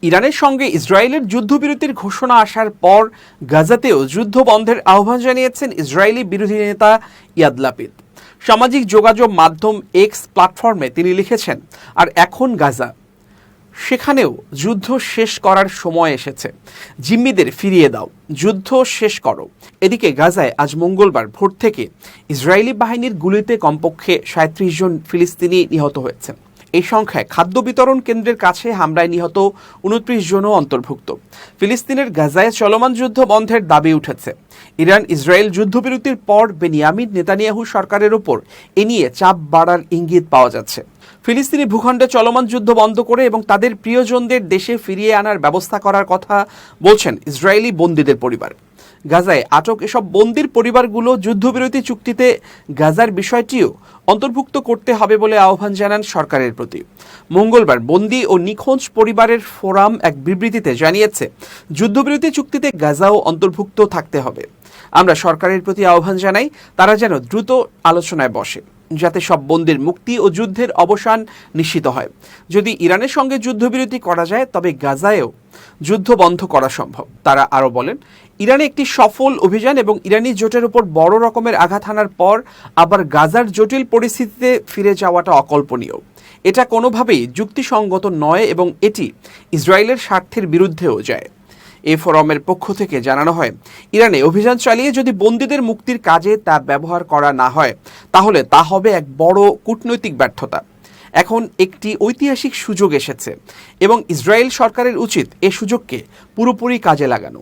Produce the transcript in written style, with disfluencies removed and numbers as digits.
ইরানের সঙ্গে ইসরায়েলের যুদ্ধবিরতির ঘোষণা আসার পর গাজাতেও যুদ্ধ বন্ধের আহ্বান জানিয়েছেন ইসরায়েলি বিরোধী নেতা ইয়াদ লাপিদ। সামাজিক যোগাযোগ মাধ্যম এক্স প্ল্যাটফর্মে তিনি লিখেছেন, আর এখন গাজা, সেখানেও যুদ্ধ শেষ করার সময় এসেছে। জিম্মিদের ফিরিয়ে দাও, যুদ্ধ শেষ করো। এদিকে গাজায় আজ মঙ্গলবার ভোর থেকে ইসরায়েলি বাহিনীর গুলিতে কমপক্ষে ৩৭ জন ফিলিস্তিনি নিহত হয়েছেন। এই সংখ্যায় খাদ্য বিতরণ কেন্দ্রের কাছে হামলায় নিহত ২৯ জনও অন্তর্ভুক্ত। ফিলিস্তিনের গাজায় চলমান যুদ্ধ বন্ধের দাবি উঠেছে। ইরান ইসরায়েল যুদ্ধবিরতির পর বেনিয়ামিন নেতানিয়াহু সরকারের ওপর এ নিয়ে চাপ বাড়ার ইঙ্গিত পাওয়া যাচ্ছে। ফিলিস্তিনি ভূখণ্ডে চলমান যুদ্ধ বন্ধ করে এবং তাদের প্রিয়জনদের দেশে ফিরিয়ে আনার ব্যবস্থা করার কথা বলছেন ইসরায়েলি বন্দীদের পরিবার। গাজায় আটক এসব বন্দির পরিবারগুলো যুদ্ধবিরতি চুক্তিতে গাজার বিষয়টিও অন্তর্ভুক্ত করতে হবে বলে আহ্বান জানান সরকারের প্রতি। মঙ্গলবার বন্দি ও নিখোঁজ পরিবারের ফোরাম এক বিবৃতিতে জানিয়েছে, যুদ্ধবিরতি চুক্তিতে গাজাও অন্তর্ভুক্ত থাকতে হবে। আমরা সরকারের প্রতি আহ্বান জানাই তারা যেন দ্রুত আলোচনায় বসে, যাতে সব বন্দির মুক্তি ও যুদ্ধের অবসান নিশ্চিত হয়। যদি ইরানের সঙ্গে যুদ্ধবিরতি করা যায় তবে গাজায়ও যুদ্ধ বন্ধ করা সম্ভব। তারা আরও বলেন, ইরানে একটি সফল অভিযান এবং ইরানি জোটের উপর বড় রকমের আঘাত হানার পর আবার গাজার জটিল পরিস্থিতিতে ফিরে যাওয়াটা অকল্পনীয়। এটা কোনোভাবেই যুক্তিসঙ্গত নয় এবং এটি ইসরায়েলের স্বার্থের বিরুদ্ধেও যায়। এই ফোরামের পক্ষ থেকে জানানো হয়, ইরানে অভিযান চালিয়ে যদি বন্দীদের মুক্তির কাজে তা ব্যবহার করা না হয় তাহলে তা হবে এক বড় কূটনৈতিক ব্যর্থতা। এখন একটি ঐতিহাসিক সুযোগ এসেছে এবং ইসরায়েল সরকারের উচিত এ সুযোগকে পুরোপুরি কাজে লাগানো।